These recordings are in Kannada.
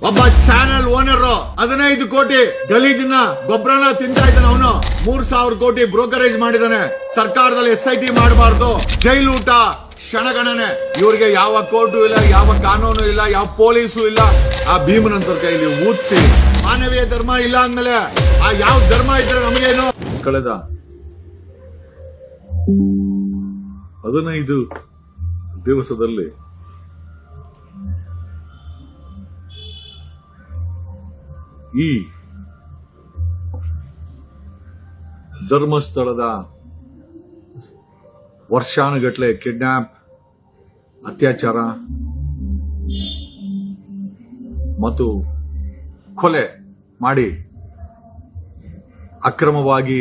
ಒಬ್ಬ ಚಾನೆಲ್ ಓನರ್ 15 ಕೋಟಿ ಗಲೀಜಿನ ಗೊಬ್ಬರನ ತಿಂತಾ ಇದ್ದಾನೆ. ಅವನು 3,000 ಕೋಟಿ ಬ್ರೋಕರೇಜ್ ಮಾಡಿದಾನೆ. ಸರ್ಕಾರದಲ್ಲಿ SIT ಮಾಡಬಾರ್ದು, ಜೈಲೂಟ ಕ್ಷಣಗಣನೆ. ಇವ್ರಿಗೆ ಯಾವ ಕೋರ್ಟು ಇಲ್ಲ, ಯಾವ ಕಾನೂನು ಇಲ್ಲ, ಯಾವ ಪೊಲೀಸು ಇಲ್ಲ. ಆ ಭೀಮನಂತರ ಕೈಲಿ ಊದ್ಸಿ ಮಾನವೀಯ ಧರ್ಮ ಇಲ್ಲ ಅಂದ್ಮೇಲೆ ಆ ಯಾವ ಧರ್ಮ ಇದ್ರೆ ನಮಗೇನು? ಕಳೆದ 15 ದಿವಸದಲ್ಲಿ ಈ ಧರ್ಮಸ್ಥಳದ ವರ್ಷಾನುಗಟ್ಟಲೆ ಕಿಡ್ನಾಪ್, ಅತ್ಯಾಚಾರ ಮತ್ತು ಕೊಲೆ ಮಾಡಿ ಅಕ್ರಮವಾಗಿ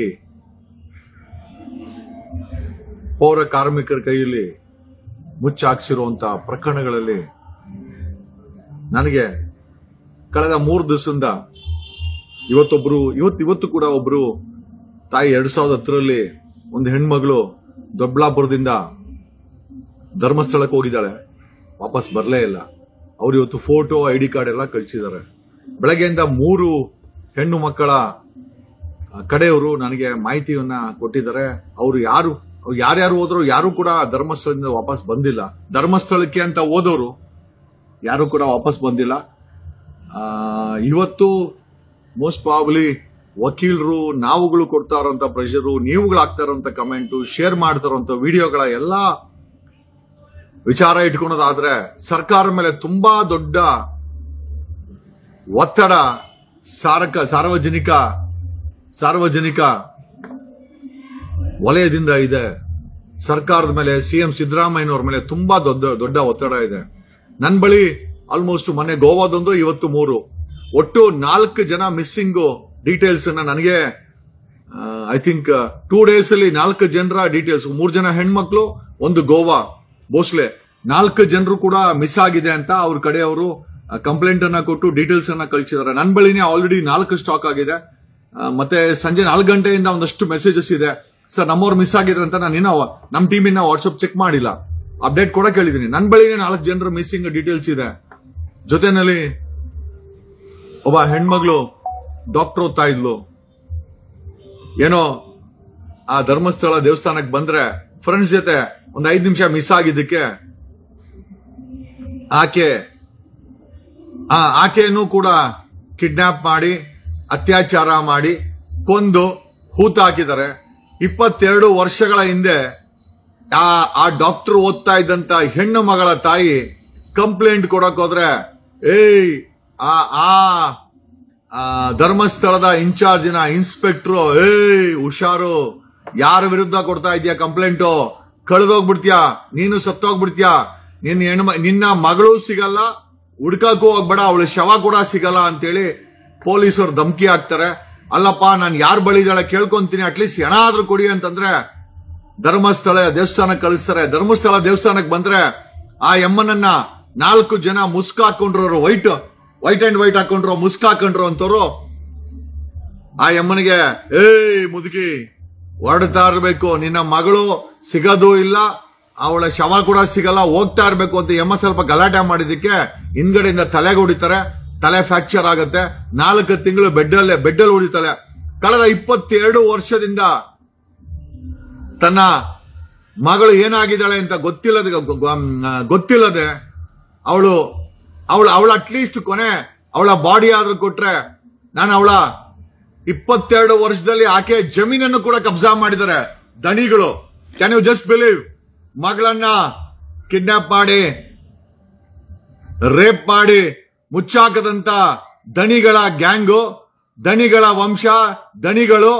ಪೌರ ಕಾರ್ಮಿಕರ ಕೈಯಲ್ಲಿ ಮುಚ್ಚಾಕ್ಸಿರುವಂತಹ ಪ್ರಕರಣಗಳಲ್ಲಿ ನನಗೆ ಕಳೆದ 3 ದಿವಸದಿಂದ ಇವತ್ತು ಕೂಡ ಒಬ್ರು ತಾಯಿ 2010ರಲ್ಲಿ ಒಂದು ಹೆಣ್ಮಗಳು ದೊಡ್ಡಬಳ್ಳಾಪುರದಿಂದ ಧರ್ಮಸ್ಥಳಕ್ಕೆ ಹೋಗಿದ್ದಾಳೆ, ವಾಪಸ್ ಬರಲೇ ಇಲ್ಲ. ಅವ್ರು ಇವತ್ತು ಫೋಟೋ, ID ಕಾರ್ಡ್ ಎಲ್ಲ ಕಳಿಸಿದ್ದಾರೆ. ಬೆಳಗ್ಗೆಯಿಂದ 3 ಹೆಣ್ಣು ಮಕ್ಕಳ ಕಡೆಯವರು ನನಗೆ ಮಾಹಿತಿಯನ್ನ ಕೊಟ್ಟಿದ್ದಾರೆ. ಅವರು ಯಾರ್ಯಾರು ಹೋದ್ರು ಯಾರು ಕೂಡ ಧರ್ಮಸ್ಥಳದಿಂದ ವಾಪಸ್ ಬಂದಿಲ್ಲ. ಧರ್ಮಸ್ಥಳಕ್ಕೆ ಅಂತ ಹೋದವರು ಯಾರು ಕೂಡ ವಾಪಸ್ ಬಂದಿಲ್ಲ. ಇವತ್ತು ಮೋಸ್ಟ್ ಪ್ರಾಬಬ್ಲಿ ವಕೀಲರು, ನಾವುಗಳು ಕೊಡ್ತಾ ಇರೋಂಥ ಪ್ರೆಷರು, ನೀವುಗಳು ಆಗ್ತಾ ಇರೋಂಥ ಕಮೆಂಟು, ಶೇರ್ ಮಾಡ್ತಾ ಇರೋಂಥ ವಿಡಿಯೋಗಳ ಎಲ್ಲಾ ವಿಚಾರ ಇಟ್ಕೊಳ್ಳೋದಾದ್ರೆ ಸರ್ಕಾರ ಮೇಲೆ ತುಂಬಾ ದೊಡ್ಡ ಒತ್ತಡ ಸಾರ್ವಜನಿಕ ವಲಯದಿಂದ ಇದೆ. ಸರ್ಕಾರದ ಮೇಲೆ, CM ಸಿದ್ದರಾಮಯ್ಯನವ್ರ ಮೇಲೆ ತುಂಬಾ ದೊಡ್ಡ ಒತ್ತಡ ಇದೆ. ನನ್ನ ಬಳಿ ಆಲ್ಮೋಸ್ಟ್ ಮೊನ್ನೆ ಗೋವಾದೊಂದು, ಇವತ್ತು 3, ಒಟ್ಟು 4 ಜನ ಮಿಸ್ಸಿಂಗ್ ಡೀಟೇಲ್ಸ್ ಅನ್ನ ನನಗೆ ಐ ಥಿಂಕ್ 2 ಡೇಸ್ ಅಲ್ಲಿ 4 ಜನರ ಡೀಟೇಲ್ಸ್, 3 ಜನ ಹೆಣ್ಮಕ್ಳು, 1 ಗೋವಾ ಭೋಸ್ಲೆ, 4 ಜನರು ಕೂಡ ಮಿಸ್ ಆಗಿದೆ ಅಂತ ಅವ್ರ ಕಡೆಯವರು ಕಂಪ್ಲೇಂಟ್ ಅನ್ನ ಕೊಟ್ಟು ಡೀಟೇಲ್ಸ್ ಅನ್ನ ಕಳಿಸಿದ್ದಾರೆ. ನನ್ನ ಬಳಿನೇ ಆಲ್ರೆಡಿ 4 ಸ್ಟಾಕ್ ಆಗಿದೆ. ಮತ್ತೆ ಸಂಜೆ 4 ಗಂಟೆಯಿಂದ ಒಂದಷ್ಟು ಮೆಸೇಜಸ್ ಇದೆ, ಸರ್ ನಮ್ಮವ್ರು ಮಿಸ್ ಆಗಿದ್ರೆ ಅಂತ. ನಾನು ನಮ್ಮ ಟೀಮಿನ ವಾಟ್ಸ್ಆಪ್ ಚೆಕ್ ಮಾಡಿಲ್ಲ, ಅಪ್ಡೇಟ್ ಕೂಡ ಕೇಳಿದೀನಿ. ನನ್ನ ಬಳಿನೇ 4 ಜನರ ಮಿಸ್ಸಿಂಗ್ ಡೀಟೇಲ್ಸ್ ಇದೆ. ಜೊತೆನಲ್ಲಿ ಒಬ್ಬ ಹೆಣ್ಮಗಳು ಡಾಕ್ಟರ್ ಓದ್ತಾ ಇದ್ಲು. ಏನೋ ಆ ಧರ್ಮಸ್ಥಳ ದೇವಸ್ಥಾನಕ್ಕೆ ಬಂದ್ರೆ ಫ್ರೆಂಡ್ಸ್ ಜೊತೆ ಒಂದು 5 ನಿಮಿಷ ಮಿಸ್ ಆಗಿದ್ದಕ್ಕೆ ಆಕೆಯನ್ನು ಕೂಡ ಕಿಡ್ನಾಪ್ ಮಾಡಿ, ಅತ್ಯಾಚಾರ ಮಾಡಿ, ಕೊಂದು ಹೂತಾಕಿದ್ದಾರೆ. 22 ವರ್ಷಗಳ ಹಿಂದೆ ಆ ಡಾಕ್ಟರ್ ಓದ್ತಾ ಇದ್ದಂತ ಹೆಣ್ಣು ಮಗಳ ತಾಯಿ ಕಂಪ್ಲೇಂಟ್ ಕೊಡಕ್ ಹೋದ್ರೆ, ಧರ್ಮಸ್ಥಳದ ಇನ್ಚಾರ್ಜಿನ ಇನ್ಸ್ಪೆಕ್ಟರ್, ಹುಷಾರು, ಯಾರ ವಿರುದ್ಧ ಕೊಡ್ತಾ ಇದೀಯ ಕಂಪ್ಲೇಂಟು, ಕಳೆದೋಗ್ಬಿಡ್ತೀಯಾ, ನೀನು ಸತ್ತೋಗ್ಬಿಡ್ತೀಯಾ, ನಿನ್ನ ಮಗಳು ಸಿಗಲ್ಲ, ಹುಡ್ಕಕ್ಕೂ ಹೋಗ್ಬೇಡ, ಅವಳ ಶವ ಕೂಡ ಸಿಗಲ್ಲ ಅಂತೇಳಿ ಪೊಲೀಸರು ಧಮಕಿ ಹಾಕ್ತಾರೆ. ಅಲ್ಲಪ್ಪ, ನಾನು ಯಾರ ಬಳಿ ಇದ್ದಾಳೆ ಕೇಳ್ಕೊಂತೀನಿ, ಅಟ್ಲೀಸ್ಟ್ ಹೆಣ ಆದ್ರೂ ಕೊಡಿ ಅಂತಂದ್ರೆ ಧರ್ಮಸ್ಥಳ ದೇವಸ್ಥಾನಕ್ಕೆ ಕಳಿಸ್ತಾರೆ. ಧರ್ಮಸ್ಥಳ ದೇವಸ್ಥಾನಕ್ಕೆ ಬಂದ್ರೆ ಆ ಯಮ್ಮನನ್ನ 4 ಜನ ಮುಸ್ಕ್ ಹಾಕೊಂಡ್ರು, ವೈಟ್ ಅಂಡ್ ವೈಟ್ ಹಾಕೊಂಡ್ರು, ಮುಸ್ಕ್ ಹಾಕೊಂಡ್ರು ಅಂತವ್ರು ಆ ಯಮ್ಮನಿಗೆ, ಮುದುಕಿ ಹೊರಡ್ತಾ ಇರ್ಬೇಕು, ನಿನ್ನ ಮಗಳು ಸಿಗೋದು ಇಲ್ಲ, ಅವಳ ಶವ ಕೂಡ ಸಿಗಲ್ಲ, ಹೋಗ್ತಾ ಇರ್ಬೇಕು ಅಂತ ಯಮ್ಮ ಸ್ವಲ್ಪ ಗಲಾಟೆ ಮಾಡಿದಕ್ಕೆ ಹಿಂದ್ಗಡೆಯಿಂದ ತಲೆಗೆ ಹೊಡಿತಾರೆ. ತಲೆ ಫ್ರಾಕ್ಚರ್ ಆಗುತ್ತೆ. 4 ತಿಂಗಳು ಬೆಡ್ಡಲ್ಲಿ ಉಳಿತಾಳೆ. ಕಳೆದ 22 ವರ್ಷದಿಂದ ತನ್ನ ಮಗಳು ಏನಾಗಿದ್ದಾಳೆ ಅಂತ ಗೊತ್ತಿಲ್ಲದೆ ಅವಳು ಅಟ್ಲೀಸ್ಟ್ ಕೊನೆ ಅವಳ ಬಾಡಿ ಆದ್ರೂ ಕೊಟ್ರೆ, ನಾನು ಅವಳ 22 ವರ್ಷದಲ್ಲಿ ಆಕೆ ಜಮೀನನ್ನು ಕೂಡ ಕಬ್ಜಾ ಮಾಡಿದ್ದಾರೆ ದಣಿಗಳು. Can you just believe? ಮಗಳನ್ನ ಕಿಡ್ನಾಪ್ ಮಾಡಿ, ರೇಪ್ ಮಾಡಿ ಮುಚ್ಚಾಕದಂತ ದಣಿಗಳ ಗ್ಯಾಂಗು, ದಣಿಗಳ ವಂಶ, ದಣಿಗಳು,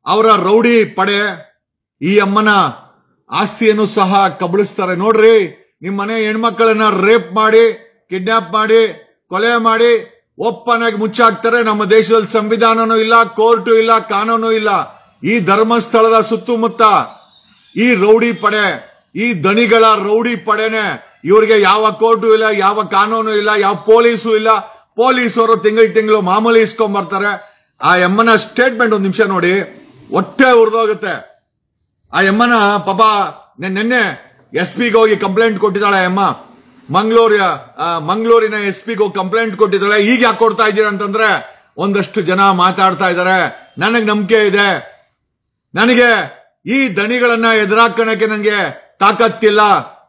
ಅವರ ರೌಡಿ ಪಡೆ ಈ ಅಮ್ಮನ ಆಸ್ತಿಯನ್ನು ಸಹ ಕಬಳಿಸ್ತಾರೆ. ನೋಡ್ರಿ, ನಿಮ್ಮ ಮನೆ ಹೆಣ್ಮಕ್ಕಳನ್ನ ರೇಪ್ ಮಾಡಿ, ಕಿಡ್ನಾಪ್ ಮಾಡಿ, ಕೊಲೆ ಮಾಡಿ ಓಪನ್ ಆಗಿ ಮುಚ್ಚಾಕ್ತಾರೆ. ನಮ್ಮ ದೇಶದಲ್ಲಿ ಸಂವಿಧಾನನೂ ಇಲ್ಲ, ಕೋರ್ಟು ಇಲ್ಲ, ಕಾನೂನು ಇಲ್ಲ. ಈ ಧರ್ಮಸ್ಥಳದ ಸುತ್ತಮುತ್ತ ಈ ರೌಡಿ ಪಡೆ, ಈ ದಣಿಗಳ ರೌಡಿ ಪಡೆನೆ. ಇವರಿಗೆ ಯಾವ ಕೋರ್ಟು ಇಲ್ಲ, ಯಾವ ಕಾನೂನು ಇಲ್ಲ, ಯಾವ ಪೊಲೀಸು ಇಲ್ಲ. ಪೊಲೀಸರು ತಿಂಗಳು ಮಾಮೂಲಿ ಇಸ್ಕೊಂಡ್ ಬರ್ತಾರೆ. ಆ ಯಮ್ಮನ ಸ್ಟೇಟ್ಮೆಂಟ್ 1 ನಿಮಿಷ ನೋಡಿ, ಹೊಟ್ಟೆ ಉರಿದೋಗುತ್ತೆ. ಆ ಯಮ್ಮನ ಪಾಪ ನಿನ್ನೆ SP ಗೆ ಹೋಗಿ ಕಂಪ್ಲೇಂಟ್ ಕೊಟ್ಟಿದ್ದಾಳೆ ಅಮ್ಮ. ಮಂಗಳೂರಿನ SP ಕಂಪ್ಲೇಂಟ್ ಕೊಟ್ಟಿದ್ದಾಳೆ. ಈಗ ಯಾಕೆ ಕೊಡ್ತಾ ಇದ್ದೀರಾ ಅಂತಂದ್ರೆ ಒಂದಷ್ಟು ಜನ ಮಾತಾಡ್ತಾ ಇದ್ದಾರೆ. ನನಗೆ ನಂಬಿಕೆ ಇದೆ, ನನಗೆ ಈ ದಣಿಗಳನ್ನ ಎದುರಾಕಣಕ್ಕೆ ನನಗೆ ತಾಕತ್ತಿಲ್ಲ.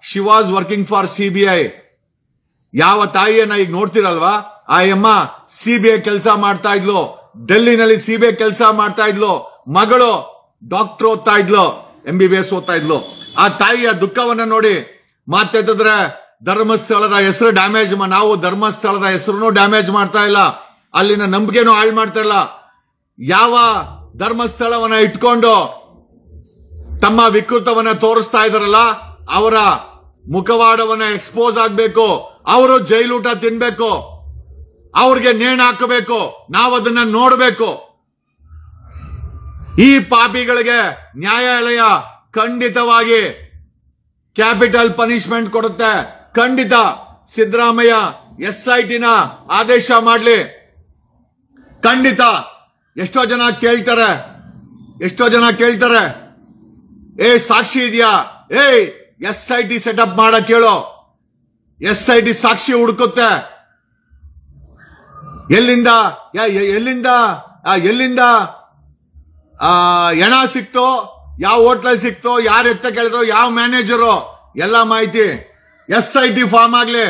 She was working for CBI. ಯಾವ ತಾಯಿಯನ್ನ ಈಗ ನೋಡ್ತಿರಲ್ವಾ, ಆ ಅಮ್ಮ CBI ಕೆಲಸ ಮಾಡ್ತಾ ಇದ್ಲು, ಡೆಲ್ಲಿನಲ್ಲಿ CBI ಕೆಲಸ ಮಾಡ್ತಾ ಇದ್ಲು. ಮಗಳು ಡಾಕ್ಟರ್ ಓದ್ತಾ ಇದ್ಲು, MBBS ಓದ್ತಾ ಇದ್ಲು. ಆ ತಾಯಿಯ ದುಃಖವನ್ನ ನೋಡಿ ಮಾತೆತ್ತಿದ್ರೆ ಧರ್ಮಸ್ಥಳದ ಹೆಸರು ಡ್ಯಾಮೇಜ್, ನಾವು ಧರ್ಮಸ್ಥಳದ ಹೆಸರು ಡ್ಯಾಮೇಜ್ ಮಾಡ್ತಾ ಇಲ್ಲ, ಅಲ್ಲಿನ ನಂಬಿಕೆನೂ ಹಾಳು ಮಾಡ್ತಾ ಇಲ್ಲ. ಯಾವ ಧರ್ಮಸ್ಥಳವನ್ನ ಇಟ್ಕೊಂಡು ತಮ್ಮ ವಿಕೃತವನ್ನ ತೋರಿಸ್ತಾ ಇದಾರಲ್ಲ, ಅವರ ಮುಖವಾಡವನ್ನ ಎಕ್ಸ್ಪೋಸ್ ಆಗ್ಬೇಕು, ಅವರು ಜೈಲೂಟ ತಿನ್ಬೇಕು, ಅವ್ರಿಗೆ ನೇಣು ಹಾಕಬೇಕು, ನಾವದನ್ನ ನೋಡಬೇಕು. ಈ ಪಾಪಿಗಳಿಗೆ ನ್ಯಾಯಾಲಯ ಖಂಡಿತವಾಗಿ ಕ್ಯಾಪಿಟಲ್ ಪನಿಷ್ಮೆಂಟ್ ಕೊಡುತ್ತೆ. ಖಂಡಿತ ಸಿದ್ದರಾಮಯ್ಯ SITನ ಆದೇಶ ಮಾಡಲಿ. ಖಂಡಿತ. ಎಷ್ಟೋ ಜನ ಕೇಳ್ತಾರೆ, ಸಾಕ್ಷಿ ಇದೆಯಾ? SIT ಸೆಟಪ್ ಮಾಡಕ್ ಹೇಳೋ. SIT ಸಾಕ್ಷಿ ಹುಡುಕುತ್ತೆ. ಎಲ್ಲಿಂದ ಹೆಣ ಸಿಕ್ತೋ, ಯಾವ ಹೋಟ್ಲಲ್ಲಿ ಸಿಕ್ತೋ, ಯಾರು ಎತ್ತ ಕೇಳಿದ್ರು, ಯಾವ ಮ್ಯಾನೇಜರು, ಎಲ್ಲ ಮಾಹಿತಿ SIT ಫಾರ್ಮ್ ಆಗ್ಲಿ.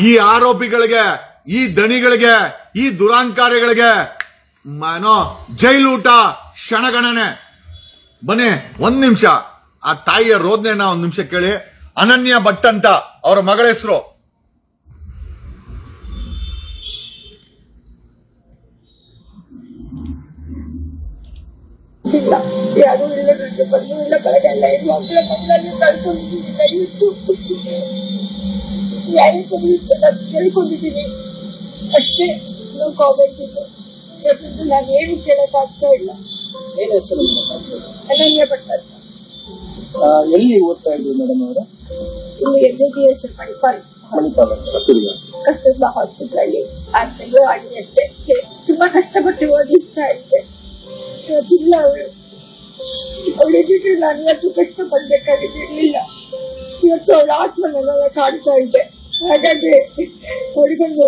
ಈ ಆರೋಪಿಗಳಿಗೆ, ಈ ದಣಿಗಳಿಗೆ, ಈ ದುರಾಂಕಾರಿಗಳಿಗೆ ಜೈಲೂಟ ಕ್ಷಣಗಣನೆ. ಬನ್ನಿ ಒಂದ್ ನಿಮಿಷ ಆ ತಾಯಿಯ ರೋದನೆನ ಒಂದ್ ನಿಮಿಷ ಕೇಳಿ. ಅನನ್ಯ ಭಟ್ ಅಂತ ಅವರ ಮಗಳ ಹೆಸರು. ಯಾರು ಇಲ್ಲ, ನನಗೆ ಬಂದು ಇಲ್ಲ, ಬರಗಲ್ಲ, ಮಕ್ಕಳ ಮಕ್ಕಳನ್ನು ಕಳ್ಕೊಂಡಿದ್ದೀನಿ. ದಯವಿಟ್ಟು ನ್ಯಾಯ ಕೊಡಿಸಿ ನಾನು ಕೇಳ್ಕೊಂಡಿದ್ದೀನಿ ಅಷ್ಟೇ. ನಾವು ಕಾಮೆಂಟ್ ಇದೆ, ನಾನು ಏನು ಕೇಳಕ್ಕಾಗ್ತಾ ಇಲ್ಲ. ಏನ್ ಹೆಸರು? ಅನನ್ಯ ಭಟ್ ಅಂತ. ಎಲ್ಲಿ ಓದ್ತಾ ಇದ್ರು ಮೇಡಮ್ ಅವರು? ಇಲ್ಲಿ MBBS ಮಣಿಪಾಲ್ ಕಸ್ತೂರ್ಬಾ ಹಾಸ್ಪಿಟಲ್ ಅಲ್ಲಿ 6 ತಿಂಗಳು ಆಗಿದೆ ಅಷ್ಟೇ. ತುಂಬಾ ಕಷ್ಟಪಟ್ಟು ಓದಿಸ್ತಾ ಇದ್ದೆ. ಇಲ್ಲ, ಅವಳ ಎದುರು ನಾನು ಇವತ್ತು ಕಷ್ಟಪಡ್ಬೇಕಾಗಿರ್ಲಿಲ್ಲ. ಇವತ್ತು ಅವಳ ಆತ್ಮ ನನ್ನ ಕಾಡ್ತಾ ಇದೆ. ಹಾಗಾಗಿ ಅವಳಿಗೊಂದು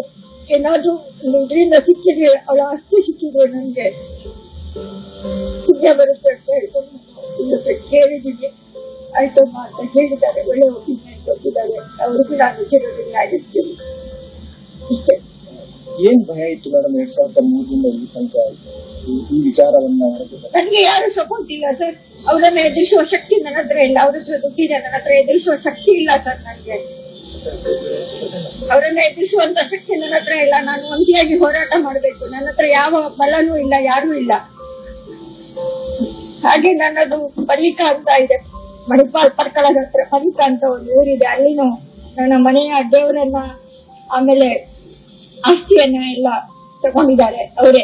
ಏನಾದ್ರೂ ಇದರಿಂದ ಸಿಕ್ಕಿದ್ರೆ, ಅವಳ ಆಸ್ತಿ ಸಿಕ್ಕಿದ್ರೆ ನನ್ಗೆ ಪುಣ್ಯ ಬರುತ್ತೆ ಅಂತ ಹೇಳ್ಕೊಂಡು ಇವತ್ತು ಕೇಳಿದ್ದೀನಿ. ಆಯ್ತಮ್ಮ ಅಂತ ಹೇಳಿದ್ದಾರೆ. ಒಳ್ಳೆ ಒಪಿನಿಯನ್ ಕೊಟ್ಟಿದ್ದಾರೆ. ಅವ್ರಿಗೂ ನಾನು ಕೇಳೋದನ್ನ ಆಗಿರ್ತೀನಿ ಇಷ್ಟೇ. ಏನ್ ಭಯ ಇತ್ತು ಮೇಡಮ್ 2003ರಿಂದ ಈ ತನಕ ಈ ವಿಚಾರವನ್ನ? ನನಗೆ ಯಾರು ಸಪೋರ್ಟ್ ಇಲ್ಲ ಸರ್. ಅವರನ್ನ ಎದುರಿಸುವ ಶಕ್ತಿ ನನ್ನ ಹತ್ರ ಇಲ್ಲ. ಅವ್ರ ಹತ್ರ ದುಡ್ಡಿದೆ, ನನ್ನ ಹತ್ರ ಎದುರಿಸುವ ಶಕ್ತಿ ಇಲ್ಲ ಸರ್. ನನಗೆ ಅವರನ್ನ ಎದುರಿಸುವಂತ ಶಕ್ತಿ ನನ್ನ ಹತ್ರ ಇಲ್ಲ. ನಾನು ಒಂಟಿಯಾಗಿ ಹೋರಾಟ ಮಾಡಬೇಕು. ನನ್ನ ಹತ್ರ ಯಾವ ಬಲನೂ ಇಲ್ಲ, ಯಾರೂ ಇಲ್ಲ. ಹಾಗೆ ನನ್ನದು ಪರೀಕ ಅಂತ ಇದೆ, ಮಣಿಪಾಲ್ ಪರ್ಕಳದ ಹತ್ರ ಪರೀಕ ಅಂತ ಒಂದು ಊರಿದೆ. ಅಲ್ಲಿನೂ ನನ್ನ ಮನೆಯ ದೇವರನ್ನ, ಆಮೇಲೆ ಆಸ್ತಿಯನ್ನ ಎಲ್ಲ ತಗೊಂಡಿದ್ದಾರೆ ಅವರೇ.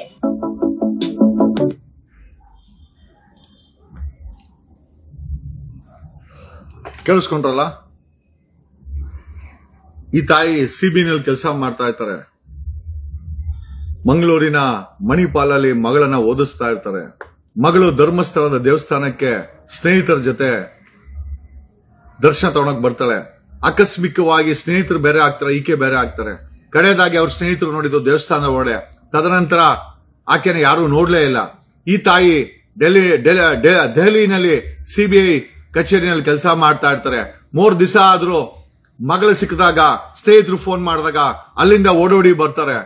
ಕೇಳಿಸ್ಕೊಂಡ್ರಲ್ಲ, ಈ ತಾಯಿ CBIನಲ್ಲಿ ಕೆಲಸ ಮಾಡ್ತಾ ಇರ್ತಾರೆ. ಮಂಗಳೂರಿನ ಮಣಿಪಾಲಲ್ಲಿ ಮಗಳನ್ನ ಓದಿಸ್ತಾ ಇರ್ತಾರೆ. ಮಗಳು ಧರ್ಮಸ್ಥಳದ ದೇವಸ್ಥಾನಕ್ಕೆ ಸ್ನೇಹಿತರ ಜೊತೆ ದರ್ಶನ ತಗೊಳಕ್ ಬರ್ತಾಳೆ. ಆಕಸ್ಮಿಕವಾಗಿ ಸ್ನೇಹಿತರು ಬೇರೆ ಆಗ್ತಾರೆ, ಈಕೆ ಬೇರೆ ಆಗ್ತಾರೆ. ಕಡೆಯದಾಗಿ ಅವ್ರ ಸ್ನೇಹಿತರು ನೋಡಿದ್ದು ದೇವಸ್ಥಾನ ಒಳಗೆ. ತದನಂತರ ಆಕೆನ ಯಾರು ನೋಡ್ಲೇ ಇಲ್ಲ. ಈ ತಾಯಿ ದೆಹಲಿನಲ್ಲಿ CBI ಕಚೇರಿನಲ್ಲಿ ಕೆಲಸ ಮಾಡ್ತಾ ಇರ್ತಾರೆ. 3 ದಿವಸ ಆದ್ರೂ ಮಗಳು ಸಿಕ್ಕಿದಾಗ ಸ್ನೇಹಿತರು ಫೋನ್ ಮಾಡಿದಾಗ ಅಲ್ಲಿಂದ ಓಡೋಡಿ ಬರ್ತಾರೆ.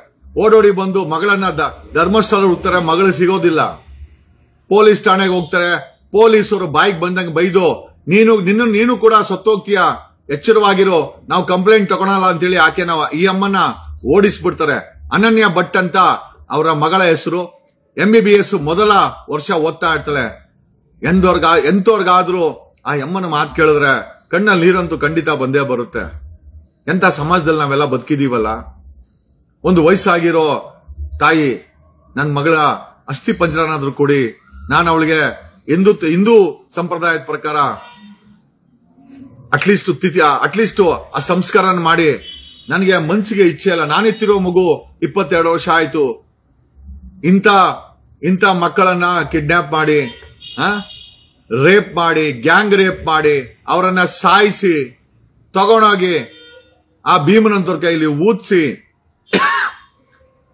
ಓಡೋಡಿ ಬಂದು ಮಗಳನ್ನ ಧರ್ಮಸ್ಥಳ ಹುಡ್ತಾರೆ. ಮಗಳು ಸಿಗೋದಿಲ್ಲ. ಪೊಲೀಸ್ ಠಾಣೆಗೆ ಹೋಗ್ತಾರೆ. ಪೊಲೀಸರು ಬಾಯಿಗೆ ಬಂದಂಗೆ ಬೈದು, ನೀನು ಕೂಡ ಸತ್ತೋಗ್ತೀಯ, ಎಚ್ಚರವಾಗಿರೋ, ನಾವು ಕಂಪ್ಲೇಂಟ್ ತಗೊಳಲ್ಲ ಅಂತೇಳಿ ಆಕೆನ, ಈ ಅಮ್ಮನ ಓಡಿಸ್ಬಿಡ್ತಾರೆ. ಅನನ್ಯ ಭಟ್ ಅಂತ ಅವರ ಮಗಳ ಹೆಸರು. MBBS ಮೊದಲ ವರ್ಷ ಓದ್ತಾ ಇರ್ತಾಳೆ. ಎಂತವ್ರಿಗಾದ್ರೂ ಆ ಅಮ್ಮನ ಮಾತು ಕೇಳಿದ್ರೆ ಕಣ್ಣಲ್ಲಿ ನೀರಂತೂ ಖಂಡಿತ ಬಂದೇ ಬರುತ್ತೆ. ಎಂತ ಸಮಾಜದಲ್ಲಿ ನಾವೆಲ್ಲ ಬದುಕಿದೀವಲ್ಲ. ಒಂದು ವಯಸ್ಸಾಗಿರೋ ತಾಯಿ ನನ್ನ ಮಗಳ ಅಸ್ಥಿ ಪಂಜರನಾದ್ರೂ ಕೊಡಿ, ನಾನು ಅವಳಿಗೆ ಹಿಂದೂ ಸಂಪ್ರದಾಯದ ಪ್ರಕಾರ ಅಟ್ಲೀಸ್ಟ್ ಆ ಸಂಸ್ಕಾರ ಮಾಡಿ, ನನಗೆ ಮನ್ಸಿಗೆ ಇಚ್ಛೆ ಇಲ್ಲ. ನಾನೆತ್ತಿರೋ ಮಗು 22 ವರ್ಷ ಆಯ್ತು. ಇಂಥ ಮಕ್ಕಳನ್ನ ಕಿಡ್ನಾಪ್ ಮಾಡಿ, ರೇಪ್ ಮಾಡಿ, ಗ್ಯಾಂಗ್ ರೇಪ್ ಮಾಡಿ, ಅವರನ್ನ ಸಾಯಿಸಿ, ತಗೊಂಡೋಗಿ ಆ ಭೀಮನಂತರ ಕೈಲಿ ಊದ್ಸಿ,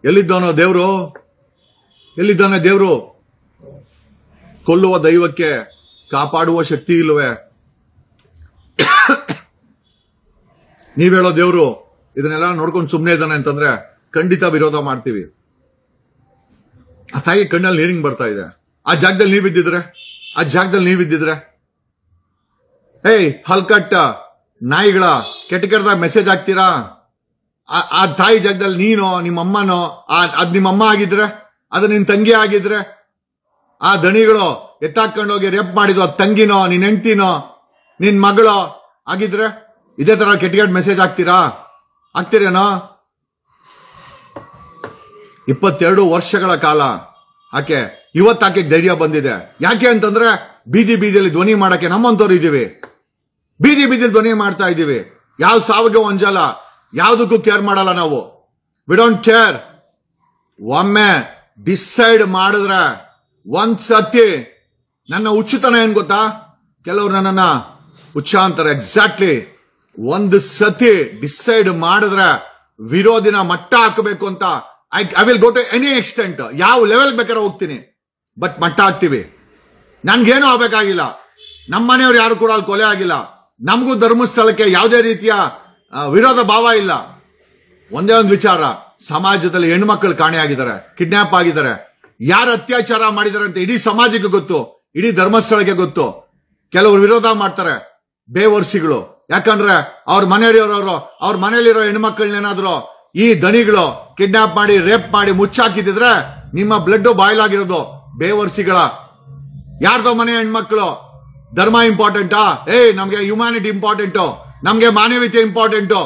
ಎಲ್ಲಿದ್ದಾನೋ ದೇವ್ರು, ಎಲ್ಲಿದ್ದಾನೆ ದೇವ್ರು? ಕೊಲ್ಲುವ ದೈವಕ್ಕೆ ಕಾಪಾಡುವ ಶಕ್ತಿ ಇಲ್ವೇ? ನೀವ್ ಹೇಳೋ ದೇವ್ರು ಇದನ್ನೆಲ್ಲ ನೋಡ್ಕೊಂಡು ಸುಮ್ಮನೆ ಇದ್ದಾನೆ ಅಂತಂದ್ರೆ ಖಂಡಿತ ವಿರೋಧ ಮಾಡ್ತೀವಿ. ಆ ತಾಯಿ ಕಣ್ಣಲ್ಲಿ ನೀರಿಂಗ್ ಬರ್ತಾ ಇದೆ. ಆ ಜಾಗದಲ್ಲಿ ನೀವಿದ್ದಿದ್ರೆ ಏಯ್ ಹಲ್ಕಟ್ಟ ನಾಯಿಗಳ ಕೆಟ್ಟದಾಗ ಮೆಸೇಜ್ ಹಾಕ್ತೀರಾ? ಆ ತಾಯಿ ಜಾಗದಲ್ಲಿ ನೀನೋ ನಿಮ್ಮಮ್ಮನೋ, ಅದ್ ನಿಮ್ಮಮ್ಮ ಆಗಿದ್ರೆ, ಅದು ನಿನ್ ತಂಗಿ ಆಗಿದ್ರೆ, ಆ ದಣಿಗಳು ಎತ್ತಾಕೊಂಡೋಗಿ ರೇಪ್ ಮಾಡಿದ್ವು ಅದ್ ತಂಗಿನೋ ನಿನ್ ಹೆಂಡ್ತಿನೋ ನಿನ್ ಮಗಳೋ ಆಗಿದ್ರೆ ಇದೇ ತರ ಕೆಟ್ಟಗಡ್ ಮೆಸೇಜ್ ಹಾಕ್ತೀರೇನೋ? 22 ವರ್ಷಗಳ ಕಾಲ ಇವತ್ತಾಕೆ ಧೈರ್ಯ ಬಂದಿದೆ. ಯಾಕೆ ಅಂತಂದ್ರೆ ಬೀದಿಯಲ್ಲಿ ಧ್ವನಿ ಮಾಡಕ್ಕೆ ನಮ್ಮಂತವ್ರು ಇದೀವಿ. ಬೀದಿಯಲ್ಲಿ ಧ್ವನಿ ಮಾಡ್ತಾ ಇದೀವಿ. ಯಾವ ಸಾವಿಗೆ ಒಂಜಲ್ಲ, ಯಾವ್ದಕ್ಕೂ ಕೇರ್ ಮಾಡಲ್ಲ ನಾವು. We don't care. ಒಮ್ಮೆ ಡಿಸೈಡ್ ಮಾಡಿದ್ರೆ ಒಂದ್ಸತಿ ನನ್ನ ಹುಚ್ಚುತನ ಏನ್ ಗೊತ್ತಾ? ಕೆಲವ್ರು ನನ್ನನ್ನ ಹುಚ್ಚ ಅಂತಾರೆ. ಎಕ್ಸಾಕ್ಟ್ಲಿ. ಒಂದು ಸತಿ ಡಿಸೈಡ್ ಮಾಡಿದ್ರೆ ವಿರೋಧಿನ ಮಟ್ಟ ಹಾಕಬೇಕು ಅಂತ I will go to any extent. ಯಾವ ಲೆವೆಲ್ ಬೇಕಾದ್ರೆ ಹೋಗ್ತೀನಿ, ಬಟ್ ಮಟ್ಟ ಹಾಕ್ತೀವಿ. ನನ್ಗೇನು ಆಗ್ಬೇಕಾಗಿಲ್ಲ. ನಮ್ಮ ಮನೆಯವ್ರು ಯಾರು ಕೂಡ ಅಲ್ಲಿ ಕೊಲೆ ಆಗಿಲ್ಲ. ನಮಗೂ ಧರ್ಮಸ್ಥಳಕ್ಕೆ ಯಾವುದೇ ರೀತಿಯ ವಿರೋಧ ಭಾವ ಇಲ್ಲ. ಒಂದೇ ಒಂದು ವಿಚಾರ, ಸಮಾಜದಲ್ಲಿ ಹೆಣ್ಮಕ್ಳು ಕಾಣೆಯಾಗಿದ್ದಾರೆ, ಕಿಡ್ನಾಪ್ ಆಗಿದ್ದಾರೆ. ಯಾರು ಅತ್ಯಾಚಾರ ಮಾಡಿದ್ದಾರೆ ಅಂತ ಇಡೀ ಸಮಾಜಕ್ಕೆ ಗೊತ್ತು, ಇಡೀ ಧರ್ಮಸ್ಥಳಕ್ಕೆ ಗೊತ್ತು. ಕೆಲವರು ವಿರೋಧ ಮಾಡ್ತಾರೆ, ಬೇವರ್ಸಿಗಳು. ಯಾಕಂದ್ರೆ ಅವ್ರ ಮನೆಯಲ್ಲಿರೋ ಹೆಣ್ಮಕ್ಳನ್ನೇನಾದ್ರು ಈ ದಣಿಗಳು ಕಿಡ್ನಾಪ್ ಮಾಡಿ ರೇಪ್ ಮಾಡಿ ಮುಚ್ಚಾಕಿದ್ರೆ ನಿಮ್ಮ ಬ್ಲಡ್ ಬಾಯ್ಲ್ ಆಗಿರೋದು ಬೇವರ್ಸಿಗಳ. ಯಾರ್ದೋ ಮನೆ ಹೆಣ್ಮಕ್ಳು ಧರ್ಮ ಇಂಪಾರ್ಟೆಂಟಾ? ನಮ್ಗೆ ಹ್ಯುಮ್ಯಾನಿಟಿ ಇಂಪಾರ್ಟೆಂಟು, ನಮ್ಗೆ ಮಾನವೀಯತೆ ಇಂಪಾರ್ಟೆಂಟು,